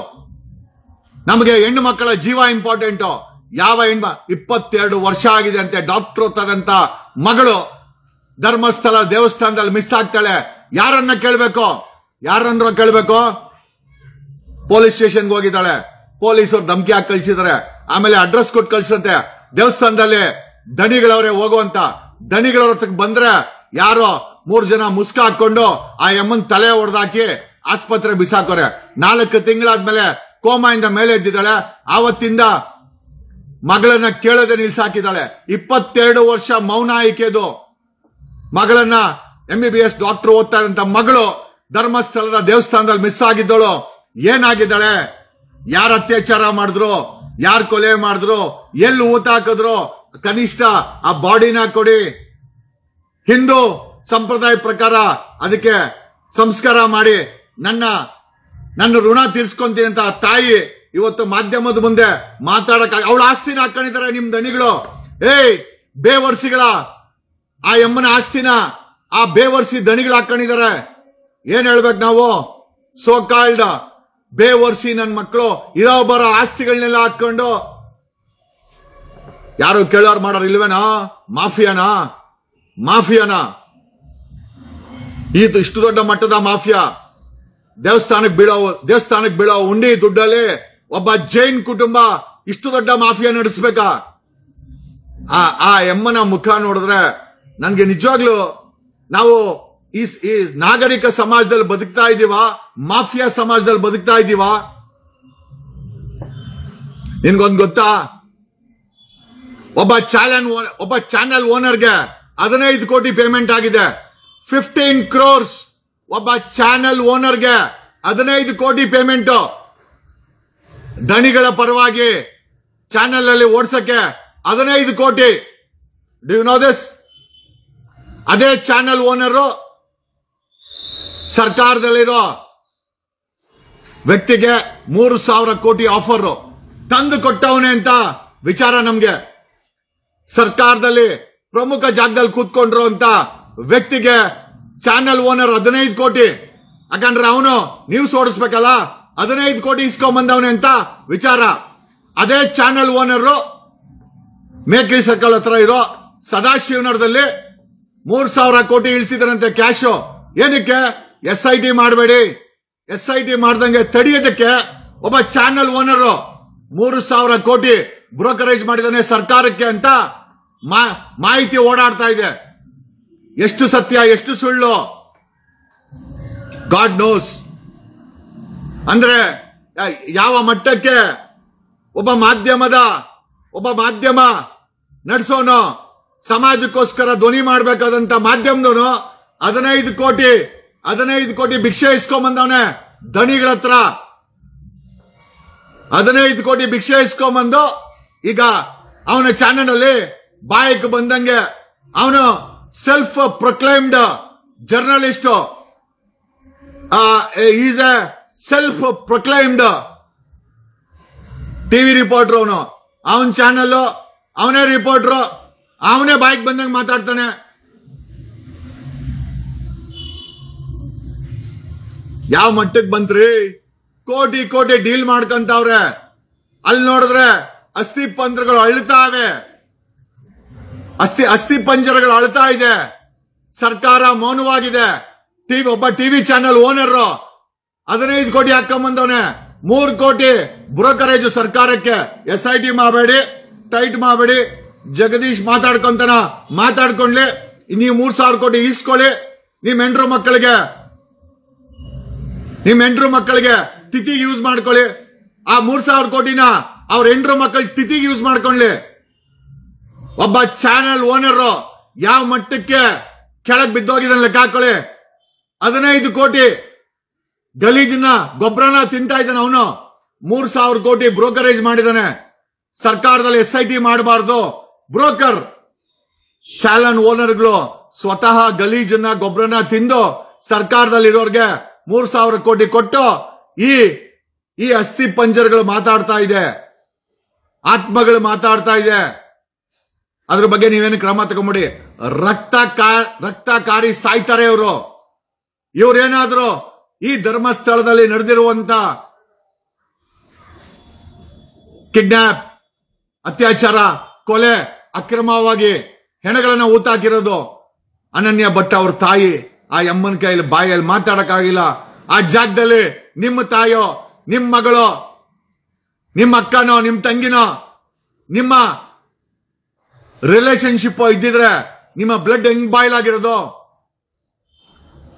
ನಮ್ಗೆ ಹೆಣ್ಣು ಮಕ್ಕಳ ಜೀವ ಇಂಪಾರ್ಟೆಂಟು. ಯಾವ 22 ವರ್ಷ ಆಗಿದೆ ಅಂತೆ ಡಾಕ್ಟರ್ ಓದ್ತದಂತ ಮಗಳು ಧರ್ಮಸ್ಥಳ ದೇವಸ್ಥಾನದಲ್ಲಿ ಮಿಸ್ ಆಗ್ತಾಳೆ. ಯಾರನ್ನ ಕೇಳ್ಬೇಕು? ಪೊಲೀಸ್ ಸ್ಟೇಷನ್ಗೆ ಹೋಗಿದ್ದಾಳೆ. ಪೊಲೀಸರು ಧಮಕಿ ಹಾಕಿ ಕಳ್ಸಿದಾರೆ. ಆಮೇಲೆ ಅಡ್ರೆಸ್ ಕೊಟ್ಟು ಕಳ್ಸಂತೆ. ದೇವಸ್ಥಾನದಲ್ಲಿ ದಣಿಗಳವ್ರೆ ಹೋಗುವಂತ. ದಣಿಗಳವ್ರ ಹತ್ರಕ್ಕೆ ಬಂದ್ರೆ ಯಾರೋ 3 ಜನ ಮುಸ್ಕ ಹಾಕೊಂಡು ಆ ಎಮ್ಮನ್ ತಲೆ ಹೊಡೆದಾಕಿ ಆಸ್ಪತ್ರೆ ಬಿಸಾಕೋರೆ. 4 ತಿಂಗಳಾದ್ಮೇಲೆ ಕೋಮಾಯಿಂದ ಮೇಲೆ ಎದ್ದಿದ್ದಾಳೆ. ಆವತ್ತಿಂದ ಮಗಳನ್ನ ಕೇಳದೆ ನಿಲ್ಸಾಕಿದ್ದಾಳೆ. 22 ವರ್ಷ ಮೌನ ಆಯ್ಕೆದು. ಮಗಳನ್ನ MBBS ಡಾಕ್ಟರ್ ಓದ್ತಾ ಇದ್ದಂತ ಮಗಳು ಧರ್ಮಸ್ಥಳದ ದೇವಸ್ಥಾನದಲ್ಲಿ ಮಿಸ್ ಆಗಿದ್ದಳು. ಏನಾಗಿದ್ದಾಳೆ? ಯಾರು ಅತ್ಯಾಚಾರ ಮಾಡಿದ್ರು, ಯಾರು ಕೊಲೆ ಮಾಡಿದ್ರು, ಎಲ್ಲಿ ಊತ ಹಾಕಿದ್ರು, ಕನಿಷ್ಠ ಆ ಬಾಡಿನ ಕೊಡಿ. ಹಿಂದೂ ಸಂಪ್ರದಾಯ ಪ್ರಕಾರ ಅದಕ್ಕೆ ಸಂಸ್ಕಾರ ಮಾಡಿ ನನ್ನ ಋಣ ತೀರ್ಸ್ಕೊಂತೀನಿ ಅಂತ ತಾಯಿ ಇವತ್ತು ಮಾಧ್ಯಮದ ಮುಂದೆ ಮಾತಾಡಕ್ ಅವಳ ಆಸ್ತಿನ ಹಾಕೊಂಡಿದ್ದಾರೆ ನಿಮ್ ದಣಿಗಳು. ಬೇವರ್ಸಿಗಳ ಆ ಎಮ್ಮನ ಆಸ್ತಿನ ಆ ಬೇವರ್ಸಿ ದಣಿಗಳು ಹಾಕೊಂಡಿದ್ದಾರೆ. ಏನ್ ಹೇಳ್ಬೇಕು ನಾವು? ಸೋ ಕಾಲ್ಡ್ ಬೇವರ್ಸಿ ನನ್ ಮಕ್ಕಳು ಇರೋ ಬರೋ ಆಸ್ತಿಗಳನ್ನೆಲ್ಲ ಹಾಕೊಂಡು ಯಾರು ಕೇಳೋರು ಮಾಡೋರು ಇಲ್ವೇನಾ? ಮಾಫಿಯಾನಾ? ಇಷ್ಟು ದೊಡ್ಡ ಮಟ್ಟದ ಮಾಫಿಯಾ. ದೇವಸ್ಥಾನಕ್ಕೆ ಬೀಳೋ ಉಂಡಿ ದುಡ್ಡಲ್ಲಿ ಒಬ್ಬ ಜೈನ್ ಕುಟುಂಬ ಇಷ್ಟು ದೊಡ್ಡ ಮಾಫಿಯಾ ನಡೆಸಬೇಕಾ? ಆ ಎಮ್ಮನ ಮುಖ ನೋಡಿದ್ರೆ ನನ್ಗೆ ನಿಜವಾಗ್ಲು ನಾವು ಈ ನಾಗರಿಕ ಸಮಾಜದಲ್ಲಿ ಬದುಕ್ತಾ ಇದೀವಾ, ಮಾಫಿಯಾ ಸಮಾಜದಲ್ಲಿ ಬದುಕ್ತಾ ಇದೀವಾ? ನಿನ್ಗೊಂದು ಗೊತ್ತಾ? ಒಬ್ಬ ಚಾನೆಲ್ ಓನರ್ಗೆ 15 ಕೋಟಿ ಪೇಮೆಂಟ್ ಆಗಿದೆ. 15 crores. ಒಬ್ಬ ಚಾನೆಲ್ ಓನರ್ಗೆ 15 ಕೋಟಿ ಪೇಮೆಂಟ್. ದಣಿಗಳ ಪರವಾಗಿ ಚಾನೆಲ್ ಅಲ್ಲಿ ಓಡಿಸಕ್ಕೆ 15 ಕೋಟಿ. Do you know this? ಅದೇ ಚಾನೆಲ್ ಓನರು ಸರ್ಕಾರದಲ್ಲಿರೋ ವ್ಯಕ್ತಿಗೆ 3,000 ಕೋಟಿ ಆಫರ್ ತಂದು ಕೊಟ್ಟವನೇ ಅಂತ ವಿಚಾರ ನಮ್ಗೆ. ಸರ್ಕಾರದಲ್ಲಿ ಪ್ರಮುಖ ಜಾಗದಲ್ಲಿ ಕೂತ್ಕೊಂಡ್ರು ಅಂತ ವ್ಯಕ್ತಿಗೆ ಚಾನೆಲ್ ಓನರ್ 15 ಕೋಟಿ. ಯಾಕಂದ್ರೆ ಅವನು ನ್ಯೂಸ್ ಓಡಿಸ್ಬೇಕಲ್ಲ, 15 ಕೋಟಿ ಇಸ್ಕೊಂಬಂದವನೇ ಅಂತ ವಿಚಾರ. ಅದೇ ಚಾನೆಲ್ ಓನರ್ ಮೇಕರಿ ಸರ್ಕಲ್ ಹತ್ರ ಇರೋ ಸದಾಶಿವನಗರದಲ್ಲಿ 3,000 ಕೋಟಿ ಇಳಿಸಿದ್ರಂತೆ ಕ್ಯಾಶ್. ಏನಕ್ಕೆ? SIT ಮಾಡಬೇಡಿ, SIT ಮಾಡ್ದಂಗೆ ತಡೆಯೋದಕ್ಕೆ ಒಬ್ಬ ಚಾನೆಲ್ ಓನರ್ 3,000 ಕೋಟಿ ಬ್ರೋಕರೇಜ್ ಮಾಡಿದಾನೆ ಸರ್ಕಾರಕ್ಕೆ ಅಂತ ಮಾಹಿತಿ ಓಡಾಡ್ತಾ ಇದೆ. ಎಷ್ಟು ಸತ್ಯ ಎಷ್ಟು ಸುಳ್ಳು ಗಾಡ್ ನೋಸ್. ಅಂದ್ರೆ ಯಾವ ಮಟ್ಟಕ್ಕೆ ಒಬ್ಬ ಮಾಧ್ಯಮ ನಡೆಸೋನು, ಸಮಾಜಕ್ಕೋಸ್ಕರ ಧ್ವನಿ ಮಾಡಬೇಕಾದಂತ ಮಾಧ್ಯಮದವನು 15 ಕೋಟಿ ಭಿಕ್ಷೆ ಇಸ್ಕೊಂಬಂದವನೆ ದಣಿಗಳ ಹತ್ರ. 15 ಕೋಟಿ ಭಿಕ್ಷೆ ಇಸ್ಕೊಂಬಂದು ಈಗ ಅವನ ಚಾನೆಲ್ ಅಲ್ಲಿ ಬಾಯಕ್ ಬಂದಂಗೆ ಅವನು self proclaimed journalist, is a self proclaimed TV reporter. ಅವನ ಚಾನೆಲ್, ಅವನೇ ರಿಪೋರ್ಟರ್, ಅವನೇ ಬಾಯಿಗೆ ಬಂದಂಗೆ ಮಾತಾಡ್ತಾನೆ. ಯಾವ ಮಟ್ಟಕ್ಕೆ ಬಂತ್ರಿ? ಕೋಟಿ ಡೀಲ್ ಮಾಡ್ಕಂತವ್ರೆ. ಅಲ್ಲಿ ನೋಡಿದ್ರೆ ಅಸ್ಥಿ ಪಂಜರಗಳು ಅಳ್ತಾವೆ, ಅಸ್ಥಿ ಪಂಜರಗಳು ಅಳ್ತಾ ಇದೆ. ಸರ್ಕಾರ ಮೌನವಾಗಿದೆ. ಒಬ್ಬ ಟಿವಿ ಚಾನೆಲ್ ಓನರ್ 15 ಕೋಟಿ ಹಾಕೊಂಬಂದವನೆ. 3 ಕೋಟಿ ಬ್ರೋಕರೇಜ್ ಸರ್ಕಾರಕ್ಕೆ. SIT ಮಾಡಬೇಡಿ, ಟೈಟ್ ಮಾಡಬೇಡಿ. ಜಗದೀಶ್ ಮಾತಾಡ್ಕೊಂಡ್ಲಿ. ನೀವು 3,000 ಕೋಟಿ ಈಸ್ಕೊಳ್ಳಿ. ನಿಮ್ ಹೆಂಡ್ರು ಮಕ್ಕಳಿಗೆ ತಿಥಿಗೆ ಯೂಸ್ ಮಾಡ್ಕೊಳ್ಳಿ. ಆ 3,000 ಕೋಟಿನ ಅವ್ರ ಹೆಂಡ್ರು ಮಕ್ಕಳಿಗೆ ತಿಥಿಗೆ ಯೂಸ್ ಮಾಡ್ಕೊಳ್ಳಿ. ಒಬ್ಬ ಚಾನೆಲ್ ಓನರ್ ಯಾವ ಮಟ್ಟಕ್ಕೆ ಕೆಳಗೆ ಬಿದ್ದೋಗಿದ್ದಾನೆ ಲೆಕ್ಕ ಹಾಕೊಳ್ಳಿ. 15 ಕೋಟಿ ಗಲೀಜಿನ ಗೊಬ್ಬರನ ತಿಂತಾ ಇದ್ದಾನೆ ಅವನು. 3,000 ಕೋಟಿ ಬ್ರೋಕರೇಜ್ ಮಾಡಿದಾನೆ. ಸರ್ಕಾರದಲ್ಲಿ SIT ಮಾಡಬಾರ್ದು. ಬ್ರೋಕರ್ ಚಾನಲ್ ಓನರ್ಗಳು ಸ್ವತಃ ಗಲೀಜನ್ನ ಗೊಬ್ಬರನ ತಿಂದು ಸರ್ಕಾರದಲ್ಲಿರೋರ್ಗೆ 3,000 ಕೋಟಿ ಕೊಟ್ಟು ಈ ಅಸ್ಥಿ ಪಂಜರಗಳು ಮಾತಾಡ್ತಾ ಇದೆ, ಆತ್ಮಗಳು ಮಾತಾಡ್ತಾ ಇದೆ. ಅದ್ರ ಬಗ್ಗೆ ನೀವೇನು ಕ್ರಮ ತಗೊಂಬಿಡಿ. ರಕ್ತಕಾರಿ ಸಾಯ್ತಾರೆ ಇವರು. ಇವ್ರೇನಾದ್ರು ಈ ಧರ್ಮಸ್ಥಳದಲ್ಲಿ ನಡೆದಿರುವಂತ ಕಿಡ್ನಾಪ್, ಅತ್ಯಾಚಾರ, ಕೊಲೆ, ಅಕ್ರಮವಾಗಿ ಹೆಣಗಳನ್ನ ಊತಾಕಿರೋದು, ಅನನ್ಯ ಭಟ್ ಅವ್ರ ತಾಯಿ ಆ ಅಮ್ಮನ ಕೈಯಲ್ಲಿ ಬಾಯಲ್ಲಿ ಮಾತಾಡಕ್ಕಾಗಿಲ್ಲ. ಆ ಜಾಗದಲ್ಲಿ ನಿಮ್ಮ ತಾಯೋ, ನಿಮ್ಮ ಮಗಳೋ, ನಿಮ್ಮ ಅಕ್ಕನೋ, ನಿಮ್ಮ ತಂಗಿನೋ, ನಿಮ್ಮ ರಿಲೇಶನ್ಶಿಪ್ ಇದ್ದಿದ್ರೆ ನಿಮ್ಮ ಬ್ಲಡ್ ಹೆಂಗ್ ಬಾಯ್ಲ್ ಆಗಿರೋದು?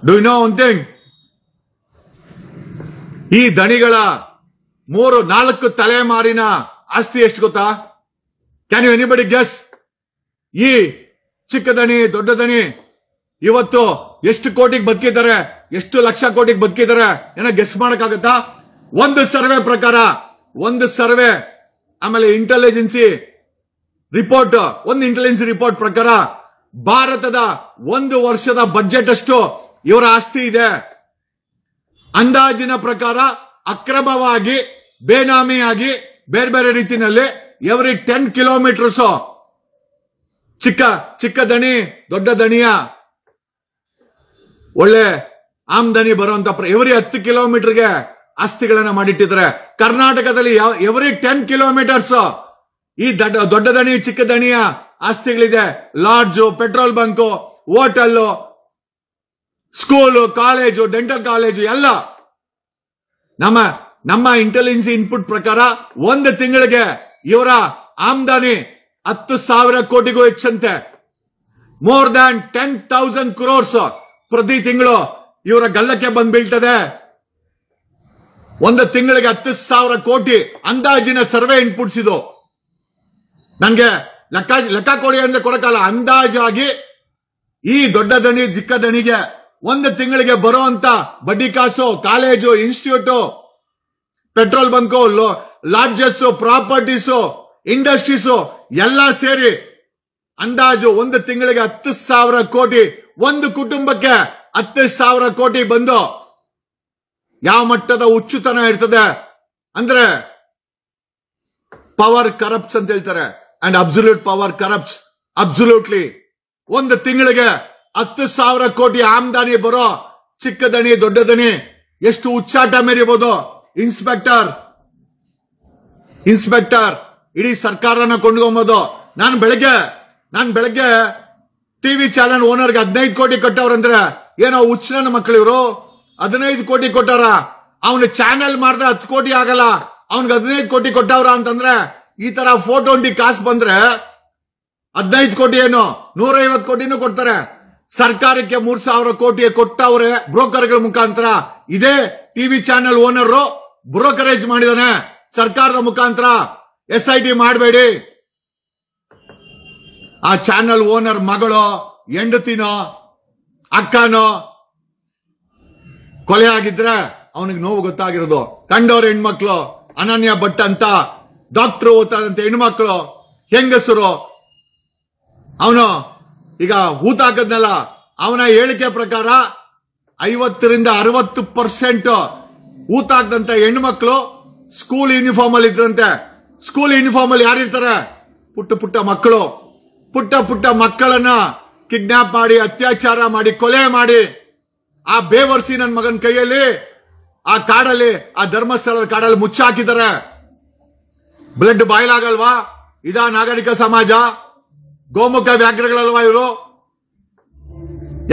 Do you know one thing? ಈ ದಣಿಗಳ 3-4 ತಲೆಮಾರಿನ ಆಸ್ತಿ ಎಷ್ಟು ಗೊತ್ತಾ? Can you anybody guess? ಈ ಚಿಕ್ಕ ದಣಿ, ದೊಡ್ಡ ದಣಿ ಇವತ್ತು ಎಷ್ಟು ಕೋಟಿಗೆ ಬದುಕಿದ್ದಾರೆ, ಎಷ್ಟು ಲಕ್ಷ ಕೋಟಿಗೆ ಬದುಕಿದ್ದಾರೆ? ಏನೋ ಗೆಸ್ ಮಾಡಕ್ಕಾಗತ್ತಾ? ಒಂದು ಸರ್ವೆ ಪ್ರಕಾರ, ಆಮೇಲೆ ಇಂಟೆಲಿಜೆನ್ಸಿ ರಿಪೋರ್ಟ್ ಪ್ರಕಾರ ಭಾರತದ 1 ವರ್ಷದ ಬಜೆಟ್ ಅಷ್ಟು ಇವರ ಆಸ್ತಿ ಇದೆ. ಅಂದಾಜಿನ ಪ್ರಕಾರ ಅಕ್ರಮವಾಗಿ, ಬೇನಾಮಿಯಾಗಿ, ಬೇರೆ ಬೇರೆ ರೀತಿಯಲ್ಲಿ ಎವ್ರಿ 10 ಕಿಲೋಮೀಟರ್ಸ್ ಚಿಕ್ಕ ದಣಿ, ದೊಡ್ಡ ದಣಿಯ ಒಳ್ಳೆ ಆಮದನಿ ಬರುವಂತ ಎವ್ರಿ 10 ಕಿಲೋಮೀಟರ್ಗೆ ಆಸ್ತಿಗಳನ್ನ ಮಾಡಿಟ್ಟಿದ್ದಾರೆ. ಕರ್ನಾಟಕದಲ್ಲಿ ಎವ್ರಿ 10 ಕಿಲೋಮೀಟರ್ಸ್ ಈ ದೊಡ್ಡ ದಣಿ, ಚಿಕ್ಕ ದಣಿಯ ಆಸ್ತಿಗಳಿದೆ. Lodge, petrol bunk, hotel, school, college, dental college ಎಲ್ಲ. ನಮ್ಮ ಇಂಟೆಲಿಜೆನ್ಸ್ ಇನ್ಪುಟ್ ಪ್ರಕಾರ 1 ತಿಂಗಳಿಗೆ ಇವರ ಆಮದಾನಿ 10,000 ಕೋಟಿಗೂ ಹೆಚ್ಚಂತೆ. ಮೋರ್ ದ್ಯಾನ್ 10,000 crores ಪ್ರತಿ ತಿಂಗಳು ಇವರ ಗಲ್ಲಕ್ಕೆ ಬಂದ್ ಬೀಳ್ತದೆ. 1 ತಿಂಗಳಿಗೆ 10,000 ಕೋಟಿ ಅಂದಾಜಿನ ಸರ್ವೆ ಇನ್ಪುಟ್ಸ್ ಇದು. ನಂಗೆ ಲೆಕ್ಕ ಕೊಡಿ ಅಂದ್ರೆ ಕೊಡಕಲ್ಲ. ಅಂದಾಜಾಗಿ ಈ ದೊಡ್ಡ ದಣಿ, ಚಿಕ್ಕ ದಣಿಗೆ 1 ತಿಂಗಳಿಗೆ ಬರುವಂತ ಬಡ್ಡಿ ಕಾಸು, college, institute, petrol bunk, lodges, properties, industries ಎಲ್ಲ ಸೇರಿ ಅಂದಾಜು 1 ತಿಂಗಳಿಗೆ 10,000 ಕೋಟಿ. ಒಂದು ಕುಟುಂಬಕ್ಕೆ 10,000 ಕೋಟಿ ಬಂದು ಯಾವ ಮಟ್ಟದ ಹುಚ್ಚುತನ ಇರ್ತದೆ ಅಂದ್ರೆ ಪವರ್ ಕರಪ್ಟ್ಸ್ ಅಂತ ಹೇಳ್ತಾರೆ. And absolute power corrupts absolutely. 1 ತಿಂಗಳಿಗೆ 10,000 ಕೋಟಿ ಆಮದಾನಿ ಬರೋ ಚಿಕ್ಕ ದಣಿ, ದೊಡ್ಡ ದಣಿ ಎಷ್ಟು ಹುಚ್ಚಾಟ ಮೆರಿಬಹುದು. ಇನ್ಸ್ಪೆಕ್ಟರ್ ಇಡೀ ಸರ್ಕಾರನ ಕೊಂಡ್ಕೊಂಬೋದು. ನಾನು ಬೆಳಗ್ಗೆ ಟಿವಿ ಚಾನೆಲ್ ಓನರ್ಗೆ 15 ಕೋಟಿ ಕೊಟ್ಟವ್ರಂದ್ರೆ ಏನೋ ಹುಚ್ಚನ ಮಕ್ಕಳು ಇವರು. 15 ಕೋಟಿ ಕೊಟ್ಟವ್ರ. ಅವನು ಚಾನೆಲ್ ಮಾಡಿದ್ರೆ 10 ಕೋಟಿ ಆಗಲ್ಲ, ಅವನ್ಗೆ 15 ಕೋಟಿ ಕೊಟ್ಟವ್ರ ಅಂತಂದ್ರೆ ಈ ತರ ಫೋಟೋ ಉಂಡಿ ಕಾಸು ಬಂದ್ರೆ 15 ಕೋಟಿ ಏನು 150 ಕೋಟಿನೂ ಕೊಡ್ತಾರೆ. ಸರ್ಕಾರಕ್ಕೆ 3,000 ಕೋಟಿ ಕೊಟ್ಟವ್ರೆ ಬ್ರೋಕರ್ಗಳ ಮುಖಾಂತರ. ಇದೇ ಟಿವಿ ಚಾನೆಲ್ ಓನರ್ ಬ್ರೋಕರೇಜ್ ಮಾಡಿದಾನೆ ಸರ್ಕಾರದ ಮುಖಾಂತರ. SIT ಮಾಡಬೇಡಿ. ಆ ಚಾನೆಲ್ ಓನರ್ ಮಗಳು, ಹೆಂಡತಿನೋ ಅಕ್ಕನೋ ಕೊಲೆ ಆಗಿದ್ರೆ ಅವನಿಗೆ ನೋವು ಗೊತ್ತಾಗಿರೋದು. ಕಂಡವ್ರ ಹೆಣ್ಮಕ್ಳು, ಅನನ್ಯ ಭಟ್ ಅಂತ ಡಾಕ್ಟರ್ ಓದ್ತಾದಂತ ಹೆಣ್ಮಕ್ಳು, ಹೆಂಗಸರು. ಅವನು ಈಗ ಹೂತಾಕದ್ನಲ್ಲ, ಅವನ ಹೇಳಿಕೆ ಪ್ರಕಾರ 50% 60% ಹೂತಾಕದಂತ ಹೆಣ್ಮಕ್ಳು ಸ್ಕೂಲ್ ಯೂನಿಫಾರ್ಮ್ ಅಲ್ಲಿ ಇದ್ರಂತೆ. ಸ್ಕೂಲ್ ಯೂನಿಫಾರ್ಮ್ ಅಲ್ಲಿ ಯಾರಿರ್ತಾರೆ? ಪುಟ್ಟ ಪುಟ್ಟ ಮಕ್ಕಳು. ಪುಟ್ಟ ಪುಟ್ಟ ಮಕ್ಕಳನ್ನ ಕಿಡ್ನಾಪ್ ಮಾಡಿ, ಅತ್ಯಾಚಾರ ಮಾಡಿ, ಕೊಲೆ ಮಾಡಿ, ಆ ಬೇವರ್ಸಿ ನನ್ನ ಮಗನ ಕೈಯಲ್ಲಿ ಆ ಕಾಡಲ್ಲಿ, ಆ ಧರ್ಮಸ್ಥಳದ ಕಾಡಲ್ಲಿ ಮುಚ್ಚಾಕಿದ್ದಾರೆ. ಬ್ಲಡ್ ಬಾಯ್ಲ್ ಆಗಲ್ವಾ? ಇದಾ ನಾಗರಿಕ ಸಮಾಜ? ಗೋಮುಖ ವ್ಯಾಘ್ರಗಳಲ್ವಾ ಇವರು?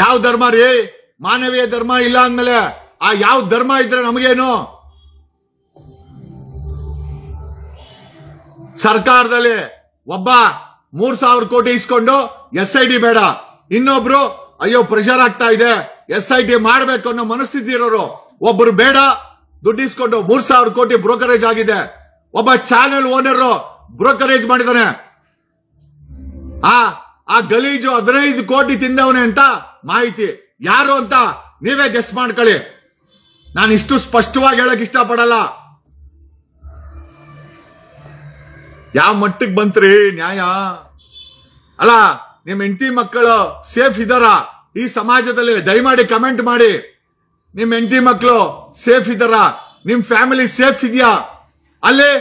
ಯಾವ ಧರ್ಮ ರೀ? ಮಾನವೀಯ ಧರ್ಮ ಇಲ್ಲ ಅಂದ್ಮೇಲೆ ಆ ಯಾವ ಧರ್ಮ ಇದ್ರೆ ನಮಗೇನು? ಸರ್ಕಾರದಲ್ಲಿ ಒಬ್ಬ 3,000 ಕೋಟಿ ಇಸ್ಕೊಂಡು SIT ಬೇಡ, ಇನ್ನೊಬ್ರು ಅಯ್ಯೋ ಪ್ರೆಷರ್ ಆಗ್ತಾ ಇದೆ SIT ಮಾಡಬೇಕು ಅನ್ನೋ ಮನಸ್ಥಿತಿ ಇರೋರು, ಒಬ್ಬರು ಬೇಡ, ದುಡ್ಡು ಇಸ್ಕೊಂಡು 3,000 ಕೋಟಿ ಬ್ರೋಕರೇಜ್ ಆಗಿದೆ. ಒಬ್ಬ ಚಾನೆಲ್ ಓನರ್ ಬ್ರೋಕರೇಜ್ ಮಾಡಿದಾನೆ. ಆ ಗಲೀಜು 15 ಕೋಟಿ ತಿಂದವನೆ ಅಂತ ಮಾಹಿತಿ. ಯಾರು ಅಂತ ನೀವೇ ಗೆಸ್ ಮಾಡ್ಕೊಳ್ಳಿ. ನಾನು ಇಷ್ಟು ಸ್ಪಷ್ಟವಾಗಿ ಹೇಳಕ್ ಇಷ್ಟಪಡಲ್ಲ. ಯಾವ ಮಟ್ಟಕ್ಕೆ ಬಂತ್ರಿ ನ್ಯಾಯ? ಅಲ್ಲ, ನಿಮ್ ಹೆಂಡತಿ ಮಕ್ಕಳು ಸೇಫ್ ಇದಾರ ಈ ಸಮಾಜದಲ್ಲಿ? ದಯಮಾಡಿ ಕಮೆಂಟ್ ಮಾಡಿ. ನಿಮ್ ಹೆಂಡತಿ ಮಕ್ಕಳು ಸೇಫ್ ಇದಾರ? ನಿಮ್ ಫ್ಯಾಮಿಲಿ ಸೇಫ್ ಇದೆಯಾ? ಅಲ್ಲಿ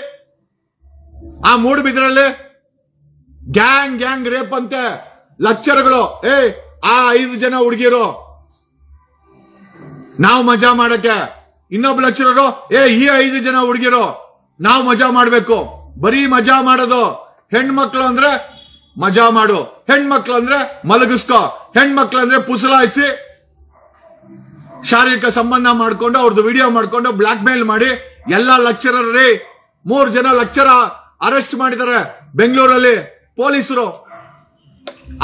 ಆ ಮೂಡುಬಿದ್ರಲ್ಲಿ ಗ್ಯಾಂಗ್ ರೇಪ್ ಅಂತೆ. ಲೆಕ್ಚರ್ಗಳು, ಆ 5 ಜನ ಹುಡುಗಿರು ನಾವು ಮಜಾ ಮಾಡಕ್ಕೆ, ಇನ್ನೊಬ್ಬ ಲೆಕ್ಚರರು ಈ 5 ಜನ ಹುಡುಗಿರು ನಾವು ಮಜಾ ಮಾಡ್ಬೇಕು. ಬರೀ ಮಜಾ ಮಾಡೋದು. ಹೆಣ್ಮಕ್ಳು ಅಂದ್ರೆ ಮಜಾ ಮಾಡು, ಹೆಣ್ಮಕ್ಳು ಅಂದ್ರೆ ಮಲಗಿಸ್ಕೋ, ಹೆಣ್ಮಕ್ಳು ಅಂದ್ರೆ ಪುಸಲಾಯಿಸಿ ಶಾರೀರಿಕ ಸಂಬಂಧ ಮಾಡ್ಕೊಂಡು ಅವ್ರದ್ದು ವಿಡಿಯೋ ಮಾಡ್ಕೊಂಡು ಬ್ಲಾಕ್ ಮೇಲ್ ಮಾಡಿ ಎಲ್ಲಾ ಲೆಕ್ಚರರ್ 3 ಜನ ಲೆಕ್ಚರ್ ಅರೆಸ್ಟ್ ಮಾಡಿದ್ದಾರೆ ಬೆಂಗಳೂರಲ್ಲಿ ಪೊಲೀಸರು.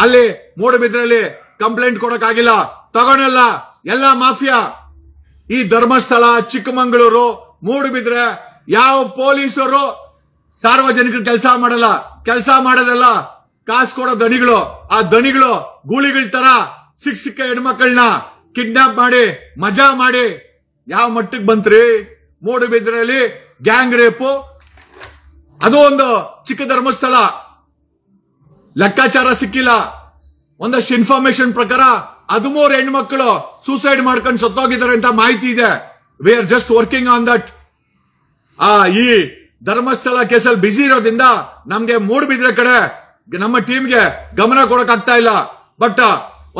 ಅಲ್ಲಿ ಮೂಡುಬಿದ್ರಲ್ಲಿ ಕಂಪ್ಲೇಂಟ್ ಕೊಡಕ್ಕಾಗಿಲ್ಲ, ತಗೊಂಡಲ್ಲ, ಎಲ್ಲ ಮಾಫಿಯಾ. ಈ ಧರ್ಮಸ್ಥಳ, ಚಿಕ್ಕಮಂಗಳೂರು, ಮೂಡುಬಿದ್ರೆ ಯಾವ ಪೊಲೀಸರು ಸಾರ್ವಜನಿಕರು ಕೆಲಸ ಮಾಡಲ್ಲ. ಕೆಲಸ ಮಾಡೋದಲ್ಲ ಕಾಸು ಕೊಡೋ ದಣಿಗಳು. ಆ ದಣಿಗಳು ಗೂಳಿಗಳ ತರ ಸಿಕ್ಕ ಹೆಣ್ಮಕ್ಳನ್ನ ಕಿಡ್ನಾಪ್ ಮಾಡಿ ಮಜಾ ಮಾಡಿ ಯಾವ ಮಟ್ಟಕ್ಕೆ ಬಂತ್ರಿ? ಮೂಡುಬಿದ್ರಲ್ಲಿ ಗ್ಯಾಂಗ್ ರೇಪು, ಅದು ಒಂದು ಚಿಕ್ಕ ಧರ್ಮಸ್ಥಳ. ಲೆಕ್ಕಾಚಾರ ಸಿಕ್ಕಿಲ್ಲ. ಒಂದಷ್ಟು ಇನ್ಫಾರ್ಮೇಶನ್ ಪ್ರಕಾರ 13 ಹೆಣ್ಮಕ್ಳು ಸೂಸೈಡ್ ಮಾಡ್ಕೊಂಡು ಸತ್ತೋಗಿದ್ದಾರೆ ಅಂತ ಮಾಹಿತಿ ಇದೆ. We are just working on that. ಈ ಧರ್ಮಸ್ಥಳ ಕೇಸಲ್ಲಿ ಬಿಸಿ ಇರೋದ್ರಿಂದ ನಮ್ಗೆ ಮೂಡುಬಿದ್ರೆ ಕಡೆ ನಮ್ಮ ಟೀಮ್ಗೆ ಗಮನ ಕೊಡಕ್ ಆಗ್ತಾ ಇಲ್ಲ. ಬಟ್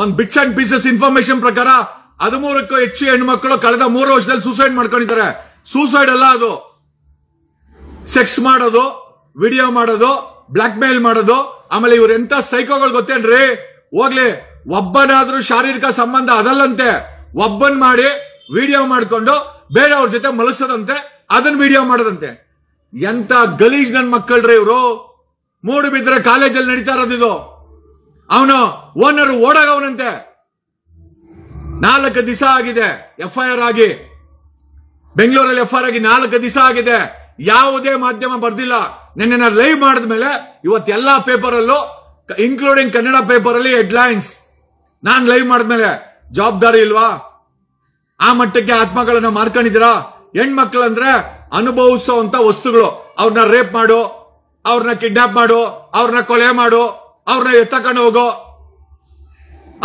ಒಂದ್ ಬಿಟ್ಸ್ ಅಂಡ್ ಪೀಸಸ್ ಇನ್ಫಾರ್ಮೇಶನ್ ಪ್ರಕಾರ 13ಕ್ಕೂ ಹೆಚ್ಚು ಹೆಣ್ಮಕ್ಳು ಕಳೆದ 3 ವರ್ಷದಲ್ಲಿ ಸೂಸೈಡ್ ಮಾಡ್ಕೊಂಡಿದ್ದಾರೆ. ಸೂಸೈಡ್ ಅಲ್ಲ ಅದು, ಸೆಕ್ಸ್ ಮಾಡೋದು, ವಿಡಿಯೋ ಮಾಡೋದು, ಬ್ಲಾಕ್ ಮೇಲ್ ಮಾಡೋದು. ಆಮೇಲೆ ಇವ್ರ ಎಂತ ಸೈಕೋಗಳು ಗೊತ್ತೇನ್ರಿ? ಹೋಗ್ಲಿ, ಒಬ್ಬನಾದ್ರೂ ಶಾರೀರಿಕ ಸಂಬಂಧ ಅದಲ್ಲಂತೆ, ಒಬ್ಬನ್ ಮಾಡಿ ವಿಡಿಯೋ ಮಾಡ್ಕೊಂಡು ಬೇರೆಯವ್ರ ಜೊತೆ ಮಲಗಿಸೋದಂತೆ, ಅದನ್ನ ವಿಡಿಯೋ ಮಾಡೋದಂತೆ. ಎಂತ ಗಲೀಜ್ ನನ್ ಮಕ್ಕಳ್ರಿ ಇವರು. ಮೂಡುಬಿದ್ರೆ ಕಾಲೇಜಲ್ಲಿ ನಡೀತಾ ಇರೋದಿದು. ಅವನು ಓನರ್ ಓಡಾಗವನಂತೆ. 4 ದಿವಸ ಆಗಿದೆ FIR ಆಗಿ, ಬೆಂಗಳೂರಲ್ಲಿ FIR ಆಗಿ 4 ದಿವಸ ಆಗಿದೆ. ಯಾವುದೇ ಮಾಧ್ಯಮ ಬರ್ದಿಲ್ಲ. ನಿನ್ನೆ ಲೈವ್ ಮಾಡಿದ್ಮೇಲೆ ಇವತ್ತೆಲ್ಲಾ ಪೇಪರ್ ಅಲ್ಲೂ ಇನ್ಕ್ಲೂಡಿಂಗ್ ಕನ್ನಡ ಪೇಪರ್ ಅಲ್ಲಿ ಹೆಡ್ಲೈನ್ಸ್. ನಾನ್ ಲೈವ್ ಮಾಡಿದ್ಮೇಲೆ ಜವಾಬ್ದಾರಿ ಇಲ್ವಾ? ಆ ಮಟ್ಟಕ್ಕೆ ಆತ್ಮಗಳನ್ನ ಮಾರ್ಕೊಂಡಿದ್ದೀರಾ? ಹೆಣ್ಮಕ್ಳಂದ್ರೆ ಅನುಭವಿಸುವಂತ ವಸ್ತುಗಳು. ಅವ್ರನ್ನ ರೇಪ್ ಮಾಡು, ಅವ್ರನ್ನ ಕಿಡ್ನಾಪ್ ಮಾಡು, ಅವ್ರನ್ನ ಕೊಲೆ ಮಾಡು, ಅವ್ರನ್ನ ಎತ್ತಕೊಂಡು ಹೋಗೋ,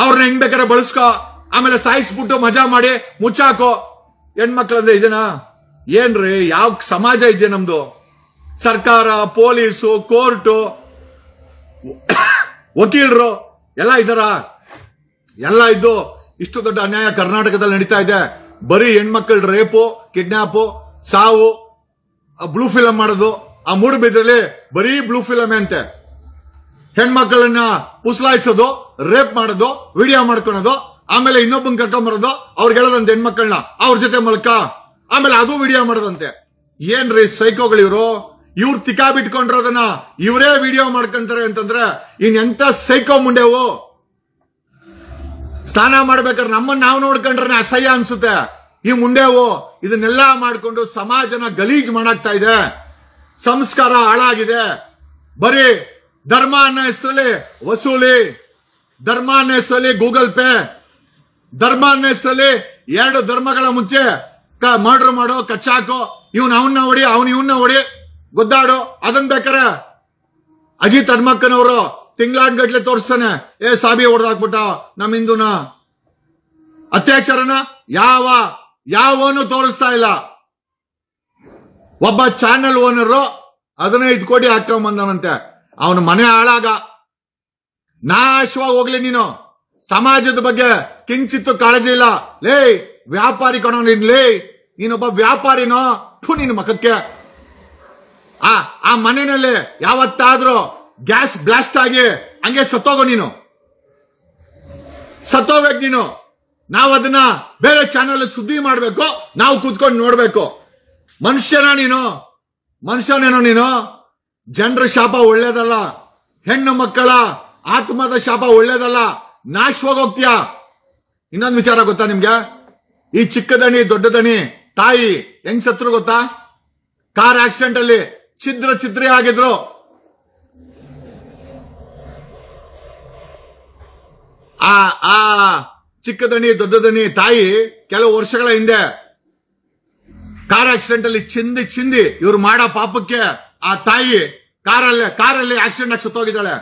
ಅವ್ರನ್ನ ಹೆಂಗ್ ಬೇಕಾದ್ರೆ ಬಳಸ್ಕೋ, ಆಮೇಲೆ ಸಾಯಿಸ್ಬಿಟ್ಟು ಮಜಾ ಮಾಡಿ ಮುಚ್ಚಾಕೋ. ಹೆಣ್ಮಕ್ಳಂದ್ರೆ ಇದನ್ನ ಏನ್ರಿ? ಯಾವ ಸಮಾಜ ಇದೆ ನಮ್ದು? ಸರ್ಕಾರ, ಪೊಲೀಸು, ಕೋರ್ಟು, ವಕೀಲರು ಎಲ್ಲ ಇದಾರ? ಎಲ್ಲ ಇದ್ದು ಇಷ್ಟು ದೊಡ್ಡ ಅನ್ಯಾಯ ಕರ್ನಾಟಕದಲ್ಲಿ ನಡೀತಾ ಇದೆ. ಬರೀ ಹೆಣ್ಮಕ್ಳ ರೇಪು, ಕಿಡ್ನಾಪು, ಸಾವು, ಬ್ಲೂ ಫಿಲಂ ಮಾಡೋದು. ಆ ಮೂಡುಬಿದ್ರಲ್ಲಿ ಬರೀ ಬ್ಲೂ ಫಿಲಂ ಅಂತೆ. ಹೆಣ್ಮಕ್ಳನ್ನ ಪುಸಲಾಯಿಸೋದು, ರೇಪ್ ಮಾಡೋದು, ವಿಡಿಯೋ ಮಾಡ್ಕೊಳೋದು, ಆಮೇಲೆ ಇನ್ನೊಬ್ಬನ್ ಕರ್ಕೊಂಬರೋದು, ಅವ್ರಿಗೆ ಹೇಳೋದಂತೆ ಹೆಣ್ಮಕ್ಳನ್ನ ಅವ್ರ ಜೊತೆ ಮಲ್ಕ, ಆಮೇಲೆ ಅದು ವಿಡಿಯೋ ಮಾಡೋದಂತೆ. ಏನ್ರಿ ಸೈಕೋಗಳು ಇವರು? ಇವ್ರು ತಿಕ್ಕಾ ಬಿಟ್ಕೊಂಡಿರೋದನ್ನ ಇವರೇ ವಿಡಿಯೋ ಮಾಡ್ಕೊಂತಾರೆ ಅಂತಂದ್ರೆ ಇನ್ನೆಂತ ಸೈಕೋ ಮುಂಡೆವು? ಸ್ನಾನ ಮಾಡ್ಬೇಕಾದ್ರೆ ನಮ್ಮನ್ನ ನಾವು ನೋಡ್ಕೊಂಡ್ರೆ ಅಸಹ್ಯ ಅನ್ಸುತ್ತೆ. ಈ ಮುಂಡೆವು ಇದನ್ನೆಲ್ಲ ಮಾಡಿಕೊಂಡು ಸಮಾಜನ ಗಲೀಜ್ ಮಾಡಾಕ್ತಾ ಇದೆ. ಸಂಸ್ಕಾರ ಹಾಳಾಗಿದೆ. ಬರೀ ಧರ್ಮ ಅನ್ನೋ ಹೆಸರಲ್ಲಿ ವಸೂಲಿ, ಧರ್ಮ ಅನ್ನೋ ಹೆಸರಲ್ಲಿ ಗೂಗಲ್ ಪೇ, ಧರ್ಮ ಅನ್ನೋ ಹೆಸರಲ್ಲಿ 2 ಧರ್ಮಗಳ ಮುಂಚೆ ಮರ್ಡರ್ ಮಾಡೋ, ಕಚ್ಚಾಕೋ, ಇವನ್ ಅವನ್ನ ಹೊಡಿ, ಅವನ್ ಇವನ್ನ ಹೊಡಿ, ಗುದ್ದಾಡು. ಅದನ್ ಬೇಕಾರೆ ಅಜಿತ್ ಹನುಮಕ್ಕನವರು ತಿಂಗಳಾನ್ಗಟ್ಲೆ ತೋರಿಸ್ತಾನೆ, ಸಾಬಿ ಹೊಡೆದಾಕ್ಬಿಟ್ಟ ನಮ್ಮ ಹಿಂದೂನ. ಅತ್ಯಾಚಾರನ ಯಾವನು ತೋರಿಸ್ತಾ ಇಲ್ಲ. ಒಬ್ಬ ಚಾನೆಲ್ ಓನರು 15 ಕೋಟಿ ಹಾಕೊಂಬಂದವನಂತೆ. ಅವನ ಮನೆ ಹಾಳಾಗ ನಾಶವಾಗಿ ಹೋಗ್ಲಿ. ನೀನು ಸಮಾಜದ ಬಗ್ಗೆ ಕಿಂಚಿತ್ತು ಕಾಳಜಿ ಇಲ್ಲ. ಲೇ ವ್ಯಾಪಾರಿ ಕಣೋ ಲೇ, ನೀನೊಬ್ಬ ವ್ಯಾಪಾರಿನೋ? ನಿನ್ನ ಮಖಕ್ಕೆ ಆ ಮನೆಯಲ್ಲಿ ಯಾವತ್ತಾದ್ರೂ ಗ್ಯಾಸ್ ಬ್ಲಾಸ್ಟ್ ಆಗಿ ಹಂಗೆ ಸತ್ತೋಗೋ, ನೀನು ಸತ್ತೋಗ್ಬೇಕು. ನೀನು ನಾವು ಅದನ್ನ ಬೇರೆ ಚಾನೆಲ್ ಸುದ್ದಿ ಮಾಡ್ಬೇಕು, ನಾವು ಕೂತ್ಕೊಂಡು ನೋಡ್ಬೇಕು. ಮನುಷ್ಯನೇನೋ ನೀನು? ಜನರ ಶಾಪ ಒಳ್ಳೇದಲ್ಲ, ಹೆಣ್ಣು ಮಕ್ಕಳ ಆತ್ಮದ ಶಾಪ ಒಳ್ಳೇದಲ್ಲ. ನಾಶವಾಗಿ ಹೋಗ್ತೀಯಾ. ಇನ್ನೊಂದು ವಿಚಾರ ಗೊತ್ತಾ ನಿಮ್ಗೆ? ಈ ಚಿಕ್ಕ ದಣಿ ದೊಡ್ಡ ದಣಿ ತಾಯಿ ಹೆಂಗ್ ಸತ್ರು ಗೊತ್ತಾ? ಕಾರ್ ಆಕ್ಸಿಡೆಂಟ್ ಅಲ್ಲಿ ಛಿದ್ರ ಆಗಿದ್ರು. ಆ ಚಿಕ್ಕ ದಣಿ ದೊಡ್ಡ ದಣಿ ತಾಯಿ ಕೆಲವು ವರ್ಷಗಳ ಹಿಂದೆ ಕಾರ್ ಆಕ್ಸಿಡೆಂಟ್ ಅಲ್ಲಿ ಚಿಂದಿ ಇವ್ರು ಮಾಡೋ ಪಾಪಕ್ಕೆ ಆ ತಾಯಿ ಕಾರಲ್ಲಿ ಆಕ್ಸಿಡೆಂಟ್ ಆಗಿ ಸತ್ತೋಗಿದ್ದಾಳೆ.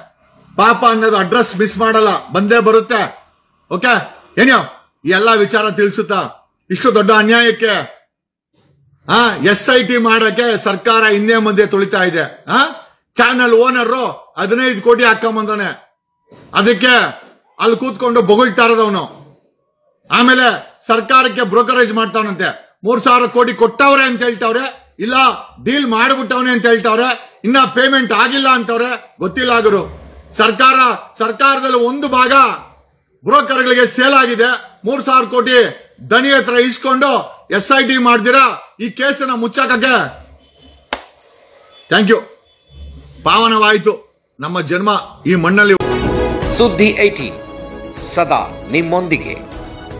ಪಾಪ ಅನ್ನೋದು ಅಡ್ರೆಸ್ ಮಿಸ್ ಮಾಡಲ್ಲ, ಬಂದೇ ಬರುತ್ತೆ. ಓಕೆ, ಏನೋ ಈ ಎಲ್ಲಾ ವಿಚಾರ ತಿಳಿಸುತ್ತಾ ಇಷ್ಟು ದೊಡ್ಡ ಅನ್ಯಾಯಕ್ಕೆ SIT ಮಾಡಕ್ಕೆ ಸರ್ಕಾರ ಹಿಂದೆ ಮುಂದೆ ತುಳಿತಾ ಇದೆ. ಚಾನಲ್ ಓನರ್ 15 ಕೋಟಿ ಹಾಕೊಂಬಂದವನೆ, ಅದಕ್ಕೆ ಅಲ್ಲಿ ಕೂತ್ಕೊಂಡು ಬೊಗಳ್ತಾ ಇರೋದವನು. ಆಮೇಲೆ ಸರ್ಕಾರಕ್ಕೆ ಬ್ರೋಕರೇಜ್ ಮಾಡ್ತಾವನಂತೆ. 3,000 ಕೋಟಿ ಕೊಟ್ಟವ್ರೆ ಅಂತ ಹೇಳ್ತಾವ್ರೆ, ಇಲ್ಲ ಡೀಲ್ ಮಾಡ್ಬಿಟ್ಟವನೆ ಅಂತ ಹೇಳ್ತಾವ್ರೆ, ಇನ್ನ ಪೇಮೆಂಟ್ ಆಗಿಲ್ಲ ಅಂತವ್ರೆ. ಗೊತ್ತಿಲ್ಲ ಗುರು. ಸರ್ಕಾರದಲ್ಲಿ ಒಂದು ಭಾಗ ಬ್ರೋಕರ್ಗಳಿಗೆ ಸೇಲ್ ಆಗಿದೆ. 3,000 ಕೋಟಿ ದಣಿ ಹತ್ರ ಇಸ್ಕೊಂಡು SIT ಮಾಡ್ದಿರಾ ಈ ಕೇಸನ್ನ ಮುಚ್ಚಾಕಕ್ಕೆ. Thank you. ಪಾವನವಾಯಿತು ನಮ್ಮ ಜನ್ಮ ಈ ಮಣ್ಣಲ್ಲಿ. ಸುದ್ದಿ 18 ಸದಾ ನಿಮ್ಮೊಂದಿಗೆ.